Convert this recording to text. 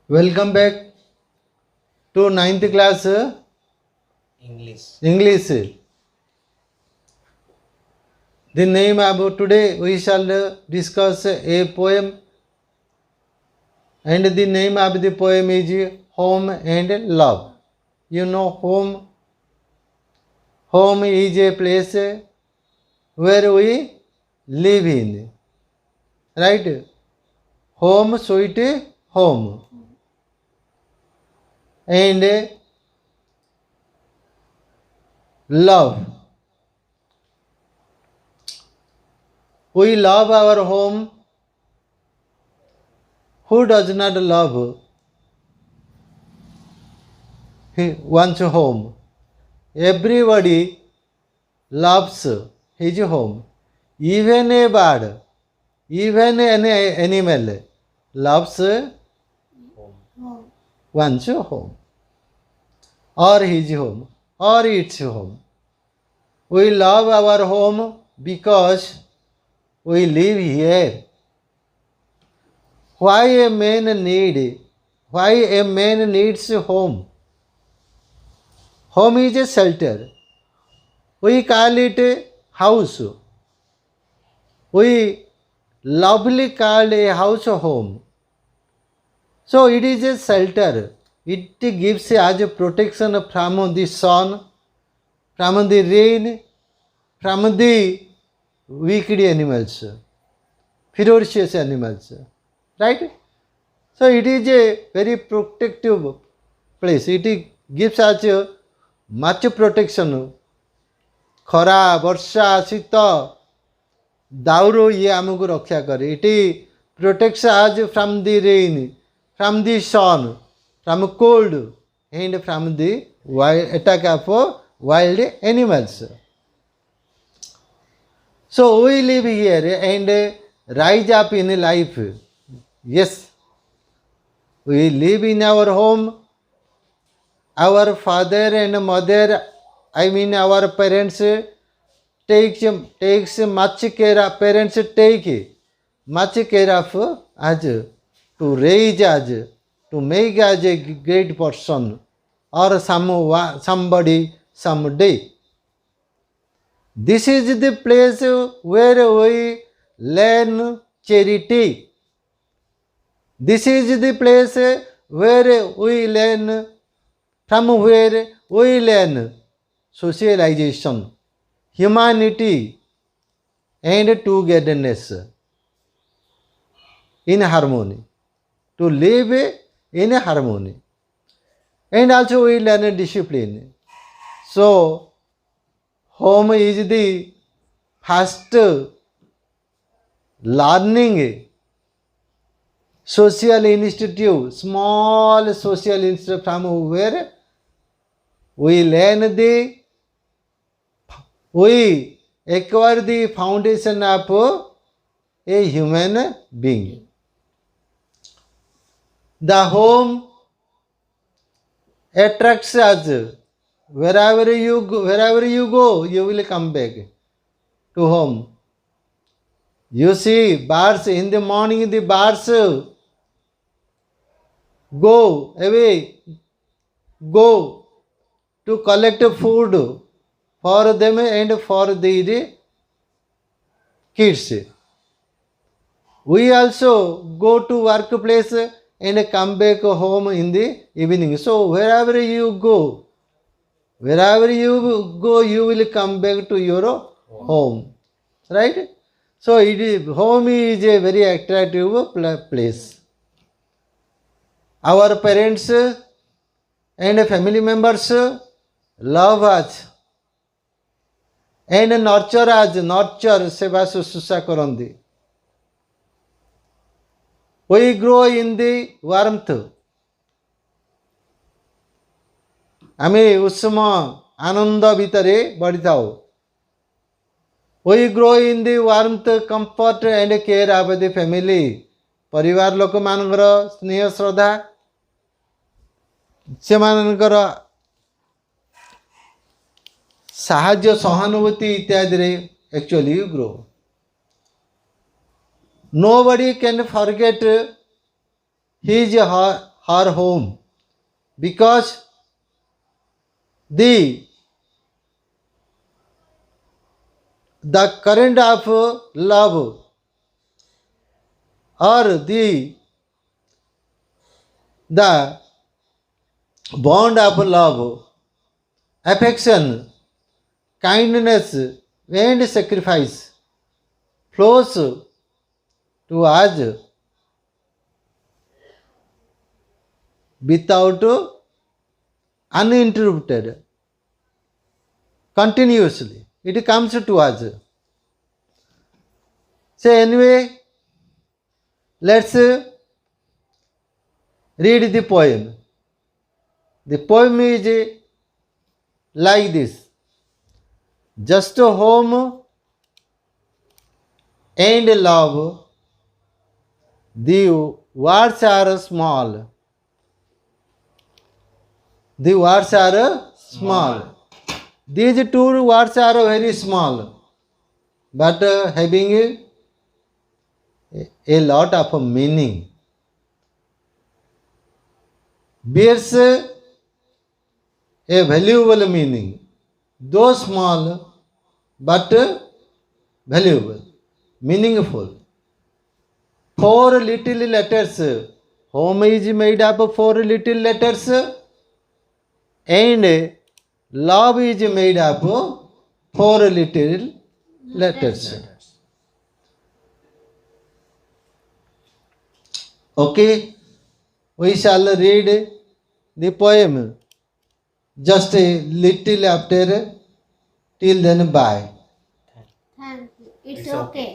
Welcome back to ninth class English. English. The name of today we shall discuss a poem, and the name of the poem is Home and Love. You know, home is a place where we live in, right? Home, sweet home. And love. We love our home. Who does not love one's home? Everybody loves his home. Even a bird, even an animal loves one's home, or his home, or its home. We love our home because we live here. Why a man needs home? Home is a shelter. We call it a house. We lovely call a house a home. So it is a shelter. It gives as a protection from the sun, from the rain, from the wicked animals, ferocious animals. Right? So it is a very protective place. It gives us much protection. ଖରା ବର୍ଷା ଶୀତ ଦାଉରୁ ଇଏ ଆମକୁ ରକ୍ଷା କରେ. It protects us from the rain, from the sun, from cold, and from the attack of wild animals. So we live here and rise up in life. Yes, we live in our home. Our father and mother, I mean our parents, takes much care of, parents take much care of us to raise us, to make us a great person or somebody someday. This is the place where we learn charity. This is the place where we learn, from where we learn socialization, humanity, and togetherness in harmony, to live in harmony. And also we learn discipline. So home is the first learning social institute, small social institute from where we acquire the foundation of a human being. The home attracts us. Wherever you go, you will come back to home. You see birds in the morning, the birds go away, go to collect food for them and for the kids. We also go to workplace and come back home in the evening. So wherever you go, you will come back to your home. Right? So home is a very attractive place. Our parents and family members love us and nurture us, seva sususha karandi. We grow in the warmth. ଆମେ ଉଷ୍ମ ଆନନ୍ଦ ଭିତରେ ବଢ଼ିଥାଉ. We grow in the warmth, comfort and care of the family. ପରିବାର ଲୋକମାନଙ୍କର ସ୍ନେହ ଶ୍ରଦ୍ଧା, ସେମାନଙ୍କର ସାହାଯ୍ୟ ସହାନୁଭୂତି ଇତ୍ୟାଦିରେ actually you grow. Nobody can forget his her home because the current of love or the bond of love, affection, kindness, and sacrifice flows to us without uninterrupted, continuously. It comes to us. So, anyway, let's read the poem. The poem is like this: just home and love, the words are small. The words are small. These two words are very small, but having a lot of meaning. Bears a valuable meaning, though small but valuable, meaningful. Four little letters. Home is made up of four little letters, and love is made up of four little letters. Okay, we shall read the poem just a little after. Till then, bye. Thank you. It's It's okay. okay.